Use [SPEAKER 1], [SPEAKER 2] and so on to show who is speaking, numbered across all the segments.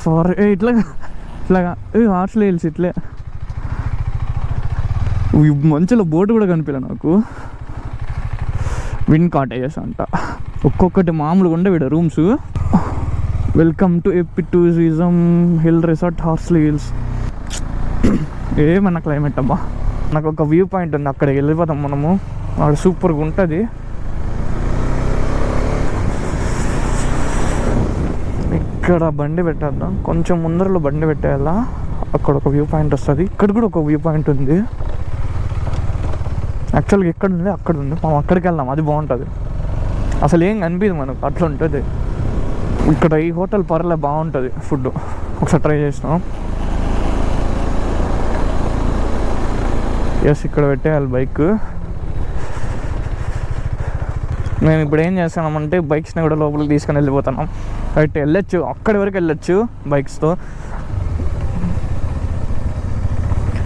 [SPEAKER 1] Far ఇట్లాగా ఇట్లాగా హార్స్లో hills ఇట్లే మంచులో బోటు కూడా కనిపించలే నాకు. విన్ కాటేజెస్ అంట, ఒక్కొక్కటి మామూలుగా ఉండే వీడు rooms. Welcome to AP tourism hill resort Horsley hills. ఏమన్నా క్లైమేట్ అబ్బా. నాకు ఒక వ్యూ పాయింట్ ఉంది, అక్కడికి వెళ్ళిపోతాం మనము. అక్కడ సూపర్గా ఉంటుంది. ఇక్కడ బండి పెట్టేద్దాం, కొంచెం ముందరలో బండి పెట్టేయాలా. అక్కడ ఒక వ్యూ పాయింట్ వస్తుంది, ఇక్కడ కూడా ఒక వ్యూ పాయింట్ ఉంది. యాక్చువల్గా ఎక్కడ ఉంది అక్కడ ఉంది, మనం అక్కడికి వెళ్దాం, అది బాగుంటుంది. అసలు ఏం కనిపించదు మనకు, అట్లా ఉంటుంది. ఇక్కడ ఈ హోటల్ పర్లే బాగుంటుంది ఫుడ్, ఒకసారి ట్రై చేసినాం. ఎస్, ఇక్కడ పెట్టేయాలి బైక్. మేము ఇప్పుడు ఏం చేస్తున్నామంటే బైక్స్ని కూడా లోపలికి తీసుకొని వెళ్ళిపోతున్నాం. రైట్, వెళ్ళొచ్చు, అక్కడి వరకు వెళ్ళొచ్చు బైక్స్తో.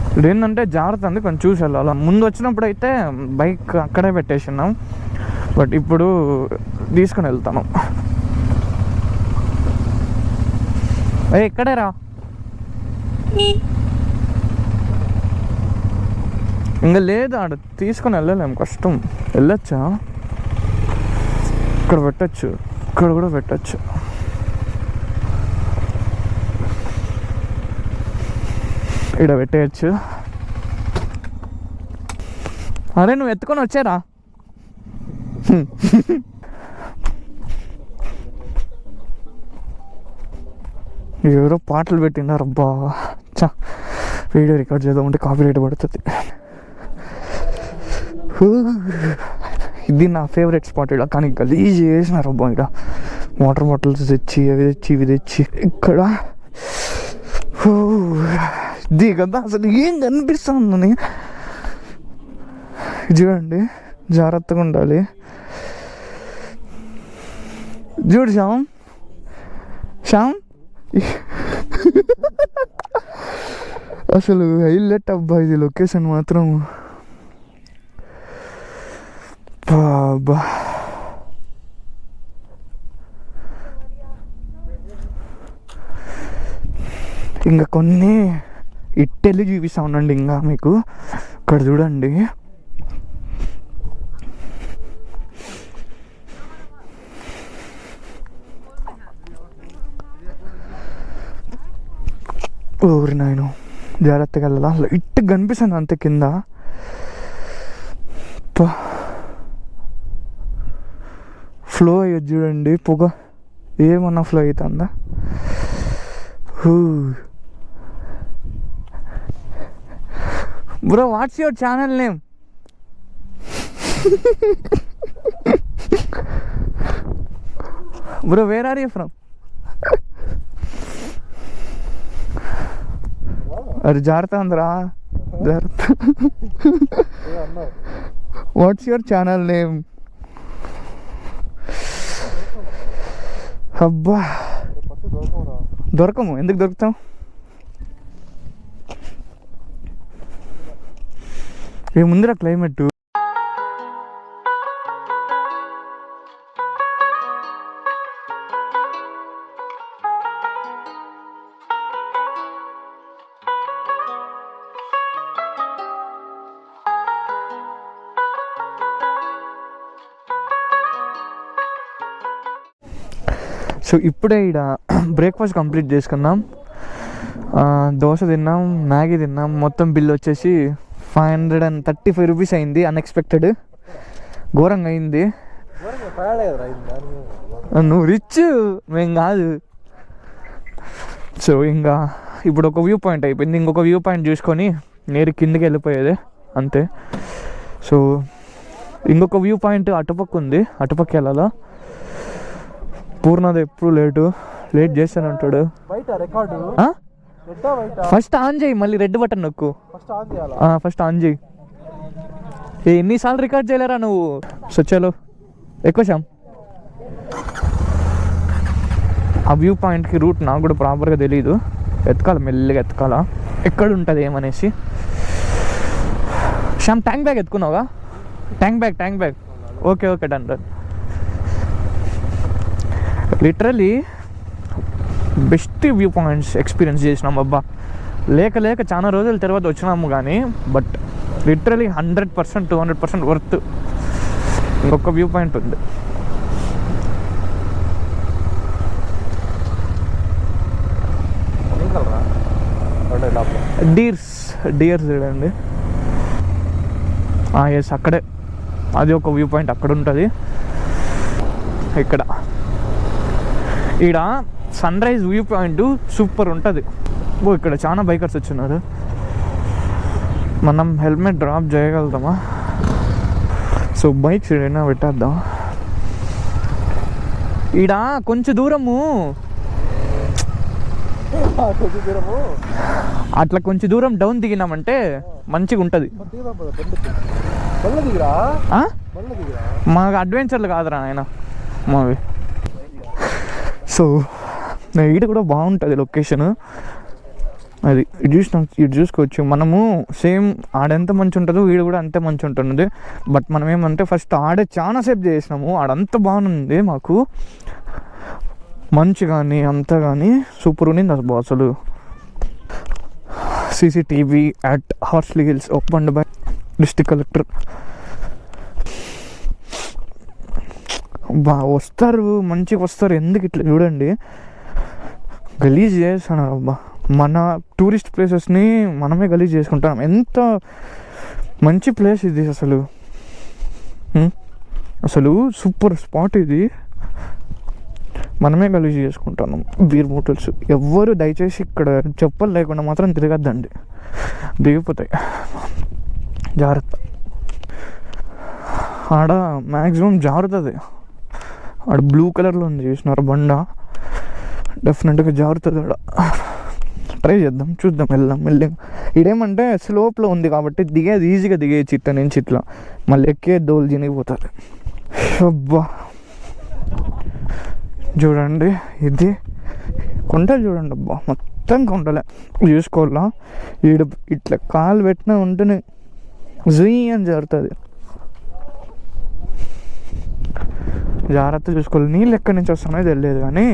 [SPEAKER 1] ఇప్పుడు ఏంటంటే జాగ్రత్త ఉంది, కొంచెం చూసి వెళ్ళాలి. ముందు వచ్చినప్పుడు అయితే బైక్ అక్కడే పెట్టేసినాం, బట్ ఇప్పుడు తీసుకొని వెళ్తాను. ఇక్కడే రా, ఇంకా లేదు ఆడ తీసుకొని వెళ్ళలేము, కష్టం. వెళ్ళొచ్చా, ఇక్కడ పెట్టచ్చు, ఇక్కడ కూడా పెట్టచ్చు. ఇక్కడ పెట్టేయచ్చు. అరే నువ్వు ఎత్తుకొని వచ్చారా? ఎవరో పాటలు పెట్టినారు. అబ్బా చా, వీడియో రికార్డ్ చేద్దామంటే కాపీరైట్ పడుతుంది. ఇది నా ఫేవరెట్ స్పాట్ ఇక్కడ, కానీ గలీజ్ చేసినారు అబ్బా. ఇక్కడ వాటర్ బాటిల్స్ తెచ్చి అవి తెచ్చి ఇవి తెచ్చి ఇక్కడ ఇది కదా అసలు ఏం కనిపిస్తుంది. చూడండి, జాగ్రత్తగా ఉండాలి. చూడు శ్యామ్, శ్యామ్ అసలు హైలైట్ అబ్బా ఇది లొకేషన్ మాత్రం. బాబా, ఇంకా కొన్ని ఇట్టెళ్ళి చూపిస్తా ఉండండి. ఇంకా మీకు ఇక్కడ చూడండి, ఊరి నాయను జాగ్రత్తగా వెళ్ళాలా. లైట్ కనిపిస్తుంది అంతే కింద. ఫ్లో అయ్యొచ్చు చూడండి, పొగ ఏమన్నా ఫ్లో అవుతుందా. Bro, what's your channel name? Bro, where are you from? అరే జాగ్రత్త అందరా, జాగ్రత్త. What's your channel name? అబ్బా, దొరకము, ఎందుకు దొరుకుతాం? ఏముందిరా క్లైమేట్. సో ఇప్పుడే ఇక్కడ బ్రేక్ఫాస్ట్ కంప్లీట్ చేసుకున్నాం. దోశ తిన్నాం, మ్యాగీ తిన్నాం. మొత్తం బిల్ వచ్చేసి 535 రూపీస్ అయింది. అన్ఎక్స్పెక్టెడ్, ఘోరంగా అయింది. నువ్వు రిచ్, మేం కాదు. సో ఇంకా ఇప్పుడు ఒక వ్యూ పాయింట్ అయిపోయింది, ఇంకొక వ్యూ పాయింట్ చూసుకొని నేరు కిందకి వెళ్ళిపోయేది అంతే. సో ఇంకొక వ్యూ పాయింట్ అటుపక్క ఉంది, అటుపక్క వెళ్ళాలా. పూర్ణది ఎప్పుడు లేట్ చేస్తానంటాడు. ఫస్ట్ ఆన్ చేయి, మళ్ళీ రెడ్ బటన్ నొక్కు. ఫస్ట్ ఆన్ చేయి. ఎన్నిసార్లు రికార్డ్ చేయలేరా నువ్వు. సో చలో ఎక్కువ శ్యామ్. ఆ వ్యూ పాయింట్కి రూట్ నాకు కూడా ప్రాపర్గా తెలీదు, ఎత్తుకాలి, మెల్లిగా ఎత్తుకాలా ఎక్కడ ఉంటుంది ఏమనేసి. శ్యామ్ ట్యాంక్ బ్యాగ్ ఎత్తుకున్నావుగా? Tank bag okay done. Literally best view points experience చేసినాం అబ్బా. లేక లేక చాలా రోజుల తర్వాత వచ్చినాము కానీ బట్ లిటరలీ 100% 200% వర్త్. ఇంకొక వ్యూ పాయింట్ ఉంది, డియర్స్ చూడండి. ఎస్, అక్కడే అది ఒక వ్యూ పాయింట్ అక్కడ ఉంటుంది. ఈడ sunrise view point super ఉంటుంది. ఇక్కడ చాలా బైకర్స్ వచ్చినారు. మనం హెల్మెట్ డ్రాప్ చేయగలుగుతామా? సో బైక్స్ ఏదైనా పెట్టేద్దాం. ఈడ కొంచెం దూరము అట్లా కొంచెం దూరం డౌన్ దిగినామంటే మంచిగా ఉంటుంది. మాకు అడ్వెంచర్లు కాదురా ఆయన మావి. సో ఈడ కూడా బాగుంటుంది లొకేషన్. అది ఇటు చూసుకోవచ్చు మనము. సేమ్ ఆడెంత మంచి ఉంటుందో వీడు కూడా అంతే మంచి ఉంటుంది. బట్ మనం ఏమంటే ఫస్ట్ ఆడే చాలాసేపు చేసినాము. ఆడంత బాగుంది మాకు, మంచి కానీ అంతా కానీ సూపర్ ఉంది అసలు. CCTV at Horsley Hills opened by district collector. వస్తారు, మంచిగా వస్తారు. ఎందుకు ఇట్లా చూడండి గలీజ్ చేస్తాను అబ్బా. మన టూరిస్ట్ ప్లేసెస్ని మనమే గలీజ్ చేసుకుంటాం. ఎంత మంచి ప్లేస్ ఇది అసలు సూపర్ స్పాట్ ఇది. మనమే గలీజ్ చేసుకుంటాను. బీర్ బాటిల్స్ ఎవ్వరు దయచేసి ఇక్కడ చెప్పలు లేకుండా మాత్రం తిరగద్దండి, దిగిపోతాయి, జాగ్రత్త. ఆడ మ్యాక్సిమం జారుతుంది. ఆడ బ్లూ కలర్లో ఉంది చూసినారు బండ, డెఫినెట్గా జారుతుంది. ఆడ ట్రై చేద్దాం, చూద్దాం, వెళ్దాం మెల్లిగా. ఇదేమంటే స్లోప్లో ఉంది కాబట్టి దిగేది ఈజీగా దిగేయచ్చు. ఇట్లా నుంచి ఇట్లా మళ్ళీ ఎక్కే దోలు చినిగిపోతుంది. అబ్బా చూడండి, ఇది కొండలు చూడండి అబ్బా, మొత్తం కొండలే చూసుకోవాలా. ఇట్లా కాలు పెట్టినా ఉంటేనే జుయ్ అని జారుతుంది. జాగ్రత్త చూసుకోవాలి. నీళ్ళు ఎక్కడి నుంచి వస్తున్నాయో తెలియదు కానీ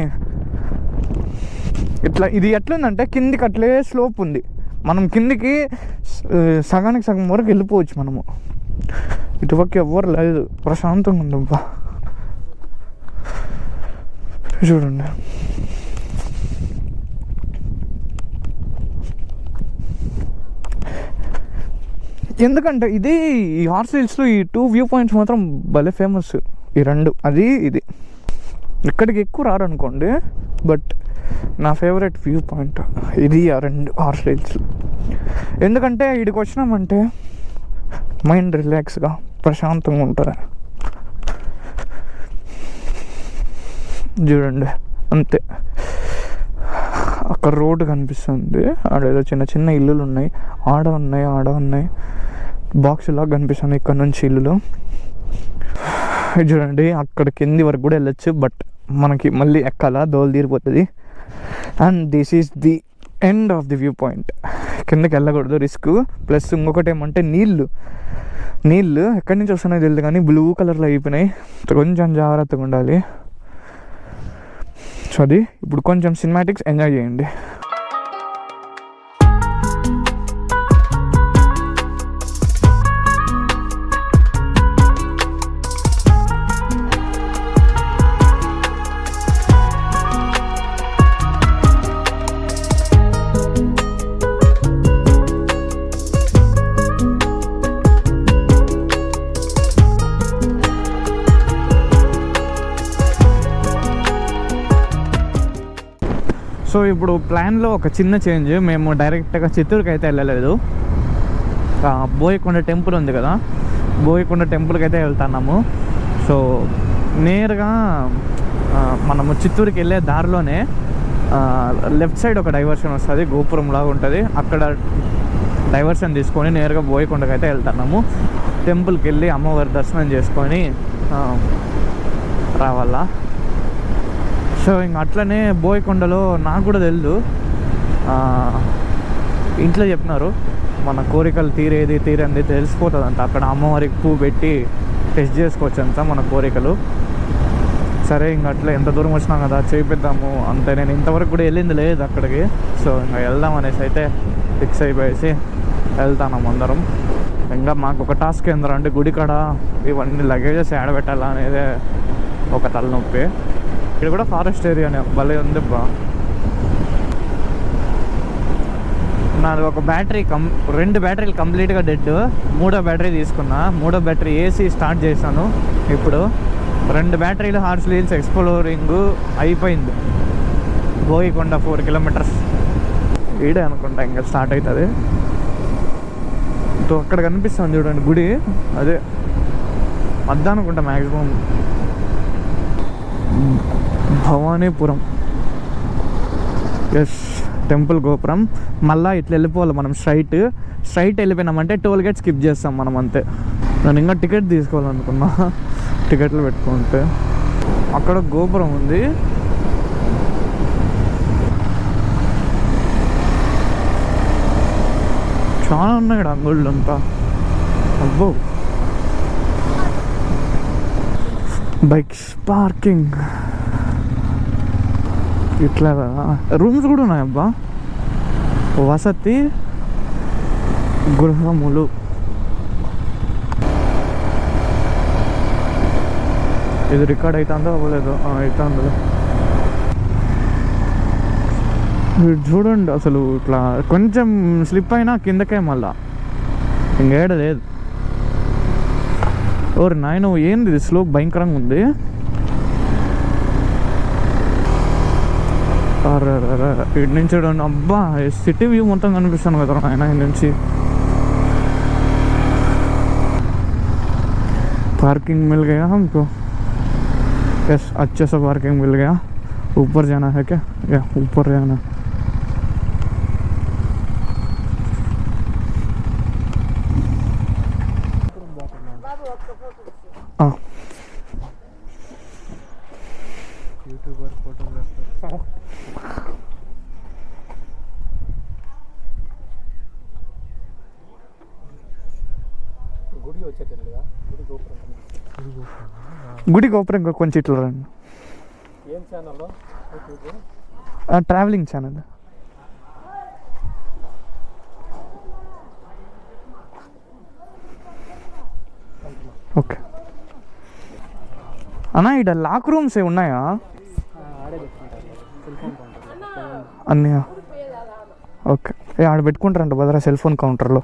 [SPEAKER 1] ఇట్లా ఇది ఎట్లుందంటే కిందికి అట్లే స్లోప్ ఉంది. మనం కిందికి సగానికి సగం వరకు వెళ్ళిపోవచ్చు మనము. ఇటుపక్క ఎవ్వరు లేదు, ప్రశాంతంగా ఉంది అబ్బా. చూడండి ఎందుకంటే ఇది ఈ హార్స్ హిల్స్లో ఈ 2 వ్యూ పాయింట్స్ మాత్రం భలే ఫేమస్. ఈ 2 అది ఇది. ఇక్కడికి ఎక్కువ రారు అనుకోండి, బట్ నా ఫేవరెట్ వ్యూ పాయింట్ ఇది ఆ 2 హార్స్ హిల్స్. ఎందుకంటే ఇక్కడికి వచ్చినామంటే మైండ్ రిలాక్స్గా ప్రశాంతంగా ఉంటుంది. చూడండి అంతే. అక్కడ రోడ్డు కనిపిస్తుంది, ఆడేదో చిన్న చిన్న ఇల్లులు ఉన్నాయి, ఆడ ఉన్నాయి బాక్స్ లాగా కనిపిస్తుంది ఇక్కడ నుంచి ఇల్లులు. చూడండి అక్కడ కింది వరకు కూడా వెళ్ళొచ్చు, బట్ మనకి మళ్ళీ ఎక్కాలా, దోలు తీరిపోతుంది. And this is the end of the view point. కిందకి వెళ్ళకూడదు, రిస్క్. ప్లస్ ఇంకొకటి ఏమంటే నీళ్ళు ఎక్కడి నుంచి వస్తున్నాయో తెలియదు కానీ బ్లూ కలర్లో అయిపోయినాయి. కొంచెం జాగ్రత్తగా ఉండాలి. సో అది ఇప్పుడు కొంచెం సినిమాటిక్స్ ఎంజాయ్ చేయండి. సో ఇప్పుడు ప్లాన్లో ఒక చిన్న చేంజ్. మేము డైరెక్ట్గా చిత్తూరుకి అయితే వెళ్ళలేదు. బోయకొండ టెంపుల్ ఉంది కదా, బోయకొండ టెంపుల్కి అయితే వెళ్తున్నాము. సో నేరుగా మనము చిత్తూరుకి వెళ్ళే దారిలోనే లెఫ్ట్ సైడ్ ఒక డైవర్షన్ వస్తుంది, గోపురం లాగా ఉంటుంది. అక్కడ డైవర్షన్ తీసుకొని నేరుగా బోయకొండకి అయితే వెళ్తున్నాము. టెంపుల్కి వెళ్ళి అమ్మవారి దర్శనం చేసుకొని రావాలా. సో ఇంక అట్లనే బోయకొండలో నాకు కూడా తెలియదు, ఇంట్లో చెప్పినారు మన కోరికలు తీరంది తెలిసిపోతుంది అంట. అక్కడ అమ్మవారికి పువ్వు పెట్టి టెస్ట్ చేసుకోవచ్చు అంత మన కోరికలు. సరే ఇంక అట్లా ఎంత దూరం వచ్చినాం కదా చేపిద్దాము అంతే. నేను ఇంతవరకు కూడా వెళ్ళింది లేదు అక్కడికి. సో ఇంకా వెళ్దాం అనేసి అయితే ఫిక్స్ అయిపోయేసి వెళ్తాను అందరం. ఇంకా మాకు ఒక టాస్క్ ఏంటంటే గుడి కాడ ఇవన్నీ లగేజెస్ ఏడబెట్టాలా అనేది ఒక తలనొప్పి. ఇక్కడ కూడా ఫారెస్ట్ ఏరియానే భలే ఉంది బా. నాది ఒక బ్యాటరీ 2 బ్యాటరీలు కంప్లీట్గా డెడ్. 3వ బ్యాటరీ తీసుకున్నా. 3వ బ్యాటరీ ఏసీ స్టార్ట్ చేశాను. ఇప్పుడు 2 బ్యాటరీలు హార్స్ వీల్స్ ఎక్స్ప్లోరింగ్ అయిపోయింది. బోయికొండ 4 కిలోమీటర్స్ ఈడే అనుకుంటా ఇంకా స్టార్ట్ అవుతుంది. అక్కడ కనిపిస్తుంది చూడండి గుడి, అదే వద్దా అనుకుంటా మ్యాక్సిమం. భవానీపురం, ఎస్ టెంపుల్ గోపురం. మళ్ళీ ఇట్లా వెళ్ళిపోవాలి మనం స్ట్రైట్ వెళ్ళిపోయినామంటే టోల్ గేట్ స్కిప్ చేస్తాం మనం అంతే. నేను ఇంకా టికెట్ తీసుకోవాలనుకున్నా, టికెట్లు పెట్టుకుంటే. అక్కడ గోపురం ఉంది. చాలా ఉన్నాయి ఇక్కడ అంగుళ్ళు అంతా. అబ్బో బైక్స్ పార్కింగ్ ఇట్లా రూమ్స్ కూడా ఉన్నాయి అబ్బా. వసతి గృహములు. ఇది రికార్డ్ అవుతుందో అవ్వలేదు? అవుతుందో. చూడండి అసలు ఇట్లా కొంచెం స్లిప్ అయినా కిందకే మళ్ళా ఇంకేడ లేదు. ఓరు నాయన ఏంది స్లోప్ భయంకరంగా ఉంది. ఇటు నుంచి చూడండి అబ్బా, సిటీ వ్యూ మొత్తం కనిపిస్తాను కదా ఆయన ఇటు నుంచి. पार्किंग मिल गया हमको. यस अच्छे से पार्किंग मिल गया. ऊपर जाना है क्या? या ऊपर जाना. हाँ यूट्यूबर फोटोग्राफर. గుడి గోపురం ఇంకా కొంచెం ఇట్లా రండి.
[SPEAKER 2] ఏం ఛానల్?
[SPEAKER 1] Travelling channel. ఓకే అన్నా ఇక్కడ లాక్ రూమ్స్ ఏ ఉన్నాయా అన్నీ? ఓకే ఆడ పెట్టుకుంటారంట భద్రా సెల్ ఫోన్ కౌంటర్లో.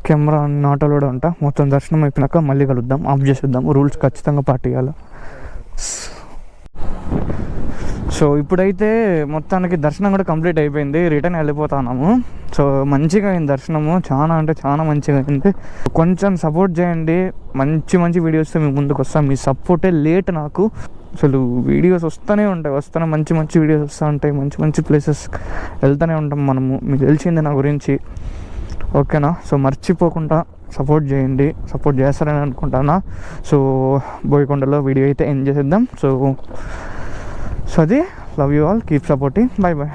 [SPEAKER 1] కెమెరా ఆటోలో కూడా ఉంటా. మొత్తం దర్శనం అయిపోయినాక మళ్ళీ కలుద్దాం. ఆఫ్ చేసేద్దాం. రూల్స్ ఖచ్చితంగా పాటియాలి. సో ఇప్పుడైతే మొత్తానికి దర్శనం కూడా కంప్లీట్ అయిపోయింది. రిటర్న్ వెళ్ళిపోతున్నాము. సో మంచిగా అయింది దర్శనము. చాలా అంటే చాలా మంచిగా అయింది. కొంచెం సపోర్ట్ చేయండి. మంచి వీడియోస్తో మీ ముందుకు వస్తాం. మీ సపోర్టే లేట్ నాకు. అసలు వీడియోస్ వస్తూనే ఉంటాయి. మంచి వీడియోస్ వస్తూ ఉంటాయి. మంచి ప్లేసెస్ వెళ్తూనే ఉంటాం మనము. మీకు తెలిసింది నా గురించి. ఓకేనా? సో మర్చిపోకుండా సపోర్ట్ చేయండి. సపోర్ట్ చేస్తారని అనుకుంటానా. సో బోయకొండలో వీడియో అయితే ఎంజాయ్ చేద్దాం. సో అది love you all. Keep supporting. Bye bye.